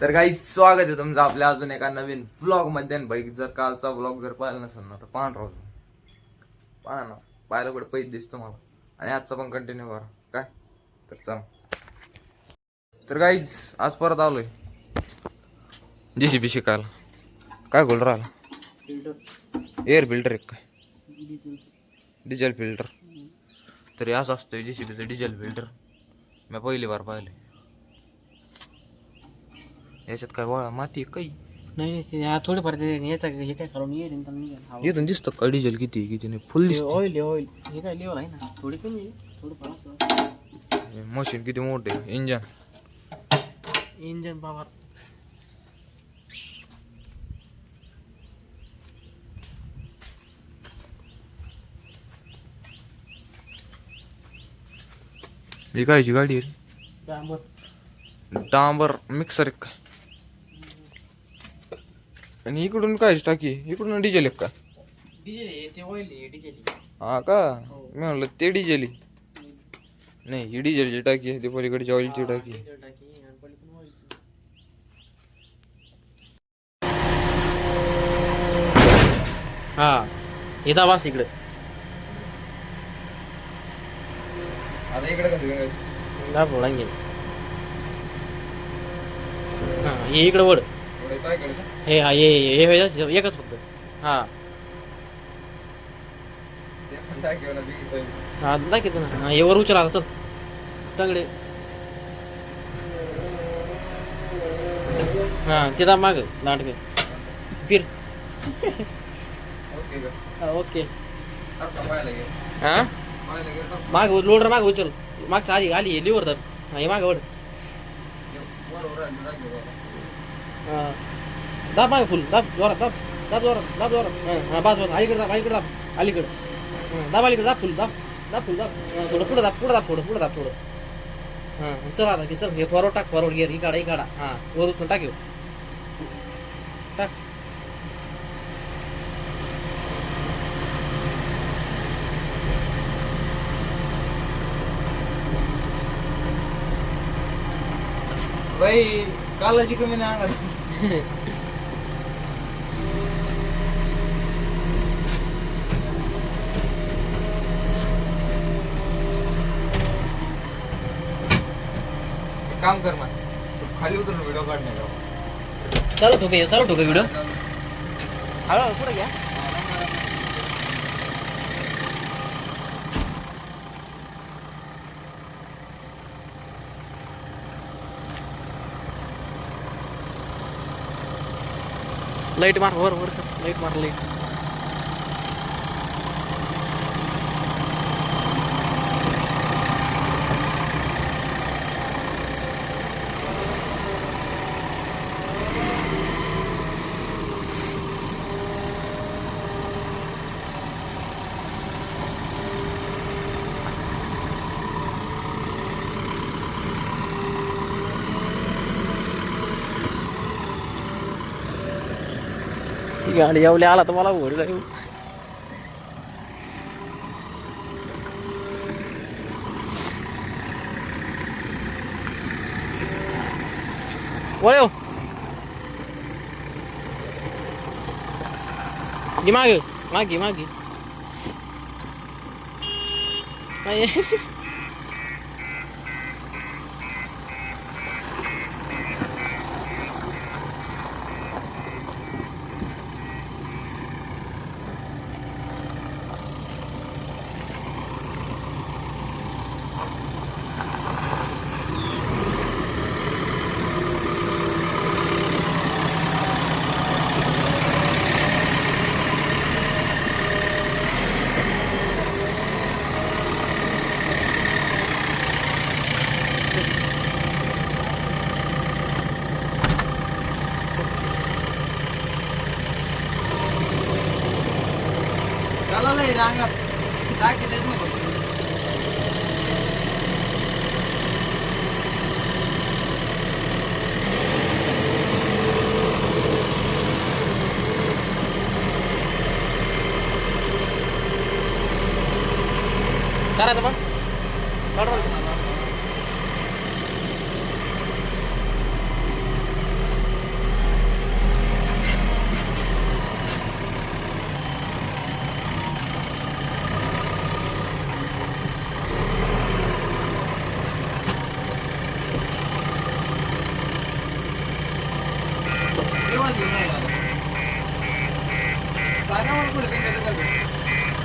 तर काही स्वागत आहे तुमचं आपल्या अजून एका नवीन व्लॉग मध्ये. भाई जर कालचा व्लॉग जर पाहिला नसेल ना तर पाहून राहू पहा ना, पाहायला कुठे पैसे दिसतो मला. आणि आजचा पण कंटिन्यू करा काय. तर चला, तर काहीच आज परत आलोय JCB शिकायला. काय बोल राहिला? एअर फिल्टर एक काय डिझेल फिल्टर. तरी असं असतं JCBचं डिझेल फिल्टर. मी पहिली बार पाहिले. याच्यात काय वळा माती आहे काही नाही थोडेफार याचा हे काय करून येईल इथून दिसतं का डिझेल किती किती नाही फुल दिसतं. ऑइल हे काय लेवल आहे ना, थोडी कमी आहे थोडंफार. मशीन किती मोठे, इंजन पॉवर. ही कायची गाडी आहे? डांबर मिक्सर एक काय. आणि इकडून कायची टाकी, इकडून डिझेल एक का? डिझेल आहे ते, ऑइल आहे डिझेल. हा का, मी म्हणलं ते डिझेल नाही, ही डिझेलची टाकी आहे, ती पलीकडची ऑइलची टाकी आहे. हा येता बस इकडे. आता इकडे कसं दाबोळा घे. हा हे इकडे वड. काय करायचं? हे हा हे एकच फक्त. हा हा दाखवतो ना. हा हे वर उचला चल तंगडे. हा ते दाब माग नाटक फिर. ओके. हा माग लोडर माग उचल. मागचा आधी आली लिव्हर तर. हा हे माग वड. हा दाब माग फुल दाब जोरात दाब दाब जोरात दाब जोरात. हा बस अलीकडे दाब अलीकडे दाब अलीकडे. दाब अलीकडे दाब फुल दाब दाब फुल दाब. थोडं पुढं दाब पुढं दाब थोडं. हां चल आता की चल हे फॉरवर्ड टाक, फॉरवर्ड गिअर ही काढा. हां वर उचलून टाक टाक. बाई कालाची कमी नाही अंगात. काम कर ना, खाली उतरून व्हिडिओ काढणे का. चालू ठोका व्हिडिओ. हळू पुढे घ्या. लाईट मार वर लाईट मार लाईट. गाडी जेवली आला तर मला ओढ लागेल. वळव मागे त्याला नाही रांगात टाकी देत नाही बघ. करायचं पण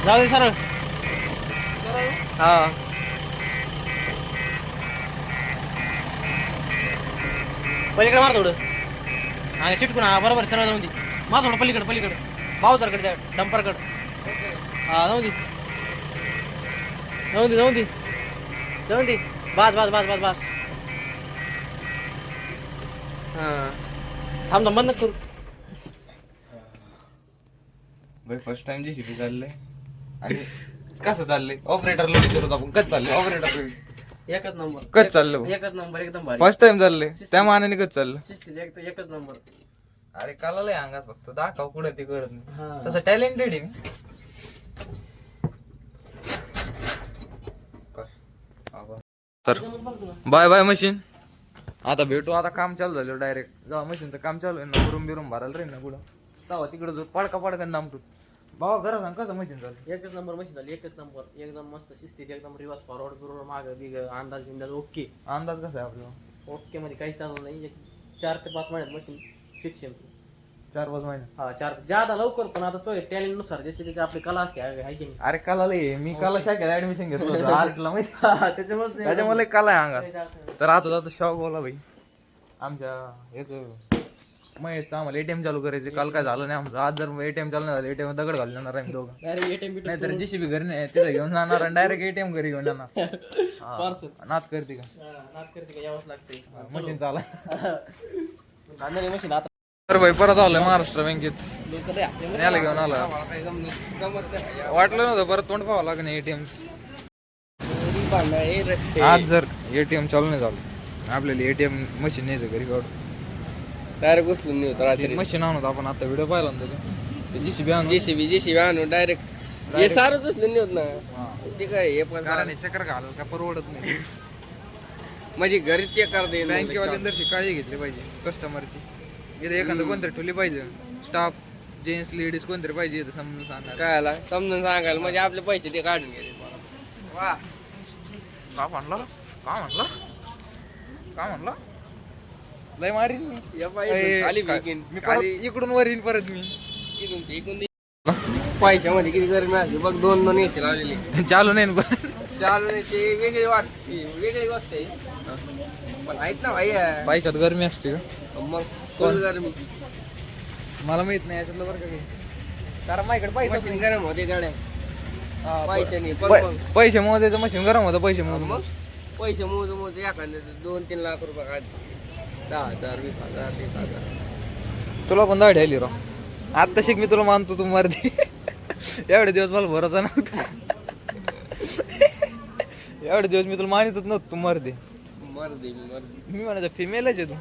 जाऊ दे सरळ. हा पलीकडे मार थोडं. हा चिटकून. हा बरोबर सरळ जाऊन दे. मार थोडं पलीकडे पलीकडे बावचरकडे त्या डंपरकडे. हा जाऊन दे जाऊन दे जाऊन दे जाऊन दे. बस बस बस बस बस. हां थांब थांब बंद नको करू. भाई फर्स्ट टाइम JCB चाललंय आणि कसं चाललंय ऑपरेटरला विचारत आपण कसं चाललंय ऑपरेटर एकच नंबर. कच चाललं एकच नंबर एकदम भारी. फर्स्ट टाइम चाललंय त्या मानाने कच चाललं. शिस्तीत एकच नंबर. अरे काला लय अंगात फक्त दाखव कुठे ते कळत हा. नाही तसं टॅलेंटेड आहे मी. तर बाय बाय मशीन. आता भेटू. आता काम चालू झालं डायरेक्ट जेव्हा मशीनचं काम चालू आहे ना रूम बिरूम भरायला राहील ना पुढं तेव्हा तिकडे जो पडका पडका नामटूत बाबा घरा सांग कसं मशीन चालू. एकच नंबर मशीन झाली. एकच नंबर एकदम मस्त शिस्तीत एकदम रिवर्स फॉरवर्ड बिरवर्ड माग बिग अंदाज बिंदाज ओके. अंदाज कसा आहे आपला ओके मध्ये काहीच चालू नाही. 4 ते 5 महिन्यात मशीन शिक्षण. 4-5 महिने. हा 4 ज्यादा लवकर पण आता तो टॅलेंट नुसार ज्याची ती आपली कला असते आहे की नाही. अरे कला लय मी कला शाखेला ऍडमिशन घेतलं होतं आर्टला माहिती त्याच्यामुळे त्याच्यामुळे कला आहे अंगात. तर आता जातो शॉक बोला भाई आमच्या याच महेशचं आम्हाला ATM चालू करायचे. काल काय झालं नाही आमचं. आज जर ATM चालू नाही झालं ATM दगड घालून येणार आहे दोघं. नाही तर JCB घरी नाही तिथं घेऊन जाणार आणि डायरेक्ट ATM घरी घेऊन जाणार. नात करते का यावंच लागते मशीन चाला. मशीन आता तर भाई परत आलोय महाराष्ट्र बँकेत. लोक ते असले याला घेऊन आला. वाटलं नव्हतं परत तोंड पाहावं लागेल ATM. आज जर ATM चालू नाही झालं आपल्याला ATM मशीन न्यायचं घरी काढून डायरेक्ट उचलून नाही होतं रात्री. मशीन आणत आपण आता व्हिडिओ पाहिला ना JCB आणून JCB आणून डायरेक्ट हे सारंच उचलून नाही होत ना. ते काय हे पण कारण चक्कर घाल का परवडत नाही. म्हणजे घरी चेक करता येईल. बँकेवाल्यांची काळजी घेतली पाहिजे कस्टमरची. इथे एखादं कोणतरी ठेवली पाहिजे स्टाफ जेंट्स लेडीज कोणतरी पाहिजे इथं समजून सांगा काय आला समजून सांगायला म्हणजे आपले पैसे ते काढून घ्यायचे. वा का म्हणलं का म्हणलं का म्हणलं लय मारीन मी परत इकडून वर येईन परत मी. पैशामध्ये किती गरमी असते बघ. 2 एसी लावलेली चालू नाही ना चालू नाही ते वेगळी वाटते वेगळी गोष्ट आहे पण आहेत ना भाई. पैशात गरमी असते का मग कोण गरमी मला माहित नाही याच्यातलं बरं का काही. कारण माझ्याकडे पैसा मशीन गरम होते गाड्या पैसे नाही. पैसे मोजायचं मशीन गरम होतं पैसे मोज मग पैसे मोज एखाद्या 2-3 लाख रुपये काढ 10,000 20,000 30,000. तुला पण दाढी आली राव. आता शिक मी तुला मानतो तू मर्दी. एवढे दिवस मला भरोसा नव्हता. एवढे दिवस मी तुला मानितच नव्हतं तू मर्दी. मी म्हणायचं फिमेलच आहे तू.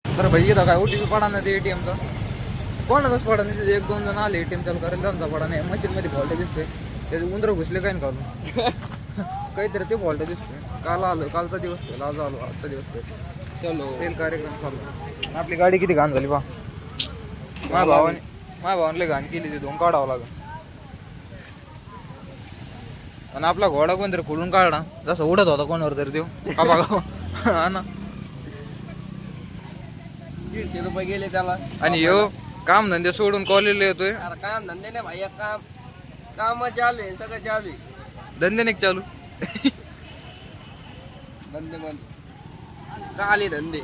तर भाई इथं काय OTP पडा ना ते ATMचा कोणाचाच पडा नाही. तिथे 1-2 जण आले ATM चालू करायला त्यांचा पडा नाही. मशीनमध्ये फॉल्ट दिसतोय त्याचे उंदरं घुसले काय काढून काहीतरी ते फॉल्ट दिसतोय. काल आलो कालचा दिवस पहिला आज आलो आजचा दिवस चलो तेल कार्यक्रम चालू. आपली गाडी किती घाण झाली पहा. माझ्या भावाने लय घाण केली. ते धुवून काढावं लागेल. आणि आपला घोडा कोणतरी खोलून काढला जसं उडत होता कोणावर तरी देऊ का बघा हा ना. 150 रुपये गेले त्याला. आणि यो काम धंदे सोडून कॉलेजला येतोय. काम धंदे नाही भाई काम चालू आहे सगळं चालू आहे. धंदे नाही चालू धंदे बंद का आले धंदे.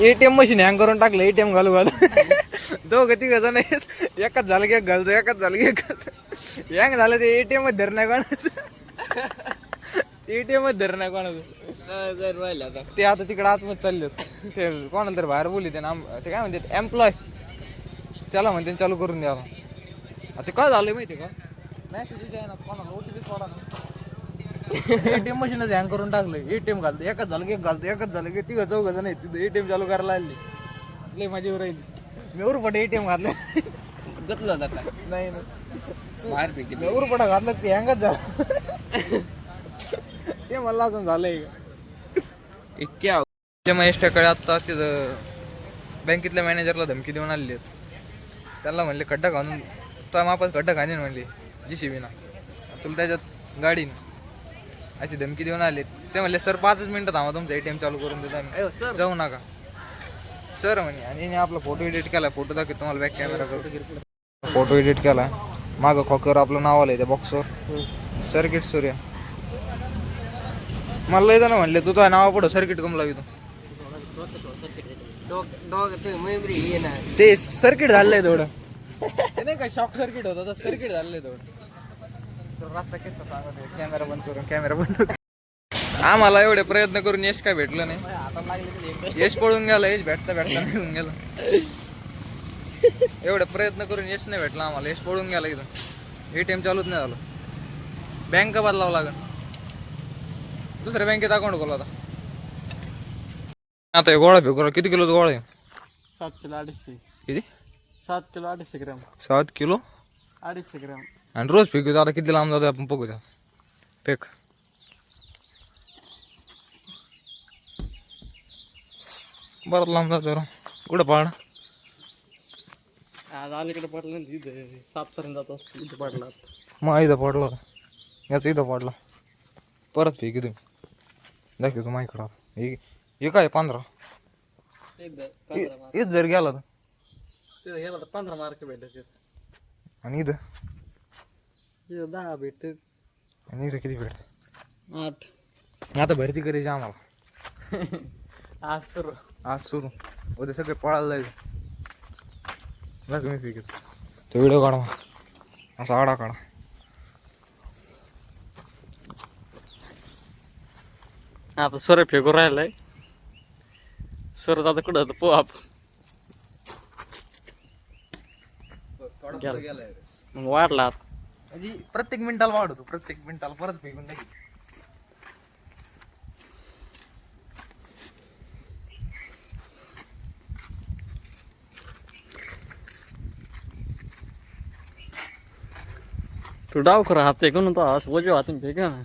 ATM मशीन हँग करून टाकलं ATM घालू दोघं तिघ जण आहेत. एकाच झालं की एक घालतो एकाच झालं की एक घालतो. हँग झालं ते ATM मध्ये धर नाही कोणाचं. ATM मध्ये धर नाही कोणाचं. ते आता तिकडे आतमध्ये चालले ते कोणाला तरी बाहेर बोलली ते नाम ते काय म्हणतात एम्प्लॉय त्याला म्हणते चालू करून द्यावा. ते काय झालं माहिती का मॅसेज आहे ना कोणाला OTP सोडा ना. ATM मशीनच हँग करून टाकलं. ATM घालतो एकाच झालं की एक घालतो एकाच झालं की तिघं चौघं जण आहेत तिथं ATM चालू करायला लागली. लय माझ्यावर राहिली. मी उरपट ATM घातलं गतलं जाता नाही ना बाहेर पैकी मी उरपटा घातलं ते हँगच झालं. ते मला असं झालंय इतक्या महेश ठाकरे आत्ता तिथं बँकेतल्या मॅनेजरला धमकी देऊन आलेली आहेत. त्यांना म्हणले खड्डा घालून तर मापात खड्डा घालीन म्हणले JCB ना तुला त्याच्यात गाडीनं अशी धमकी देऊन आलेत. ते म्हणले सर 5 मिनिटं थांबा तुमचं ATM चालू करून देतो आम्ही. जाऊ नका सर म्हणे. आणि हिने आपला फोटो एडिट केला. फोटो दाखव तुम्हाला बॅक कॅमेरा करून. फोटो एडिट केला. मागं खोक्यावर आपलं नाव आलंय त्या बॉक्सवर सर्किट सूर्य. मला लय जण म्हणले तू तुझ्या नावा पुढं सर्किट कम लावी तू. ते सर्किट झालंय थोडं. ते नाही का शॉक सर्किट होता सर्किट झालंय थोडं. रातचा किस्सा सांगत कॅमेरा बंद करून कॅमेरा बंद करून. आम्हाला एवढे प्रयत्न करून यश काय भेटलं नाही. यश पळून गेला. यश भेटता निघून गेला. एवढे प्रयत्न करून यश नाही भेटला आम्हाला. यश पळून गेला इथं. ATM चालूच नाही झालं. बँक बदलावं लागेल. दुसऱ्या बँकेत अकाउंट खोला आता. आता हे गोळा फेकू किती किलोचा गोळा आहे? 7 किलो 250. किती? 7 किलो 250 ग्रॅम. 7 kilo 250 gram. आणि रोज फेकू. आता किती लांब जातो आपण बघू द्या. फेक. बरं लांब जातो. कुठं पाळणं आज अलीकडे पडलं ना तिथे 7 पर्यंत जात असतो. इथे पडला मग इथं पडला होता. याचं इथं पडला. परत फेकी तुम्ही दाखवतो माझ्याकडं. हे काय 15. हेच जर गेला तर 15 मार्क भेटत. आणि इथं 10 भेटत. आणि इथं किती भेट? 8. आता भरती करायची आम्हाला. आज सुरू उद्या सगळे पळायला जाईल. मी फेकतो तो व्हिडिओ काढा. असा आडा काढा. आता सूर्य फेकून राहिलाय. सूर्य आता कुठं होतं पोहा मग वाढला. म्हणजे प्रत्येक मिनिटाला वाढवतो. प्रत्येक मिनिटाला परत फेकून टाकी. तू डाव खरं हात ऐकून तो असं वजो हातून फेका ना.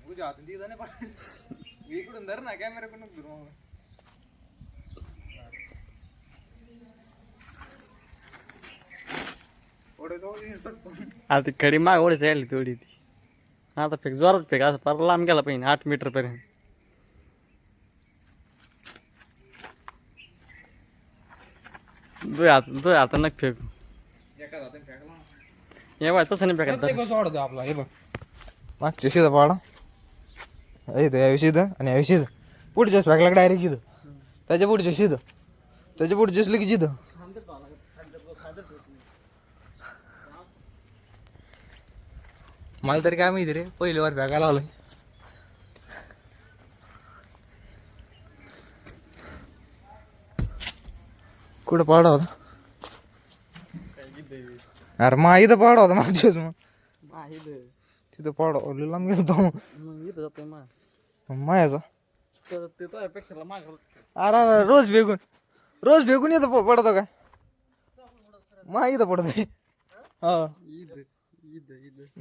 तुझ्या हातून तिथं नाही पाडायचं. इकडून धर ना कॅमेरा कडून धरू. आता ती खडी माग ओढीच राहिली तेवढी ती. आता फेक जोरात फेक असं फार लांब गेला पाहिजे 8 मीटर पर्यंत. तुझ्या हातात नक फेकू. हे बाय तसं नाही फेकायचं. कसं वाढतो आपला. हे बघ मागच्या शिदा पाडा. इथं यावी शिदं आणि यावी शिदं. पुढच्या फेकला डायरेक्ट इथं. त्याच्या पुढच्या शिदं. त्याच्या पुढच्या असलं की जिथं. मला तरी काय माहिती रे. पहिली वार फेकायला आलोय. कुठं पाडा होता? अरे मा इथं पाडा होता मागच्याच. मग तिथं पाडा लांब गेलो तो मायाचा. अरे रोज भेगून येतो पडतो काय. मा इथं पडतो. हा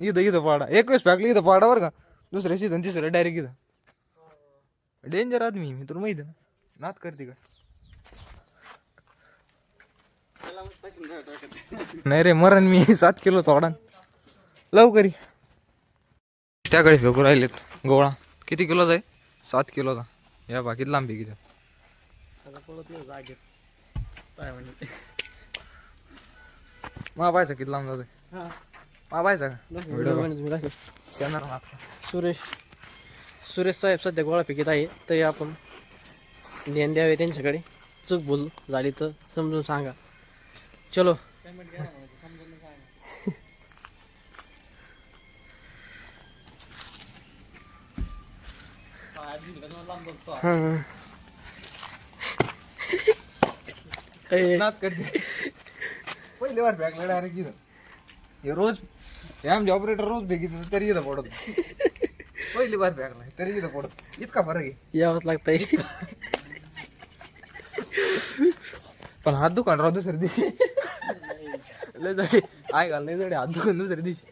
इथं पाडा. 21 फेकलं इथं पाडा बरं का. दुसऱ्या सीझन तिसऱ्या डायरेक्ट इथं. डेंजर आदमी मी तुला माहिती ना. नात करते का नाही रे. मरण मी 7 किलो थोडा लवकरी. त्याकडे फेकू राहिलेत गोळा. किती किलोचा आहे? 7 किलोचा. या बाकीत लांबी किती. मा पाहायचा किती लांब जातोय. मा पाहायचा का सुरेश साहेब सध्या गोळाफेकीत आहे. तरी आपण ध्यान द्यावे त्यांच्याकडे. चूक भूल झाली तर समजून सांगा. चलो पहिले वार फेकला डायरेक्ट इथं. हे रोज हे आमचे ऑपरेटर रोज फेकित तरी इथं पडत. पहिली बार फेकला तरी इथं पडत. इतका फरक आहे. यावंच लागतंय. पण हात दुकान राव दुसऱ्या दिवशी लय जडे आय घाल लय जडे हात दुकान दुसऱ्या दिवशी.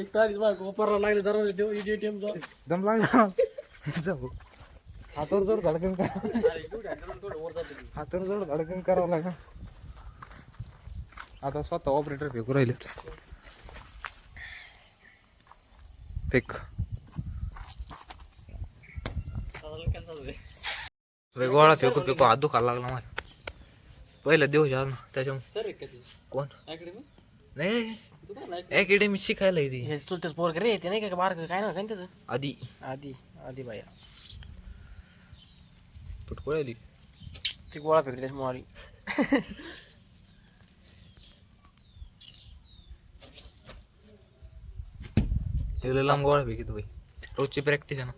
एक तारीख वापरायला लागले दरवाजा देऊ ATM चा दम लागला. हातावर जोर धडकन हातावर जोर धडकन करावं लागेल. आता स्वतः ऑपरेटर फेकू राहिलेत. फेक गोळा फेकू फेकू हात दुखायला लागला मला. पहिला दिवस ना त्याच्यामुळे. कोण नाही अकॅडमी शिकायला येते हे चुलतेच पोरग रे ते नाही का बारक काय ना काय त्याचं आधी आधी आधी बाया फुटकोळली ती गोळा फेकली त्याची मारी. एवढं लांब गोळा फेकित भाई रोजची प्रॅक्टिस आहे ना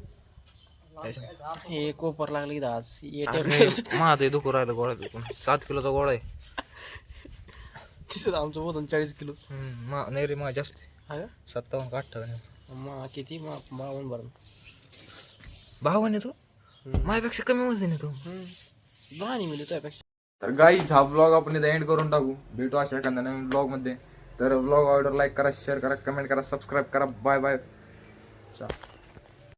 त्याच्यामुळे. हे कोपर लागलं इथं आज माझं दुखू राहिलं गोळा फेकून. 7 किलोचा गोळा आहे. तिथं आमचं वजन 40 किलो. नाही रे मग जास्त हा का 57 का 58. मग किती मग 52 भरून भावाने तू माझ्यापेक्षा कमी वजन आहे तू. लहान मिळतो त्यापेक्षा. तर गाईज हा ब्लॉग आपण इथं एंड करून टाकू. भेटू अशा एखाद्या नवीन ब्लॉग मध्ये. तर ब्लॉग आवडला लाईक करा, शेअर करा, कमेंट करा, सबस्क्राईब करा. Bye bye.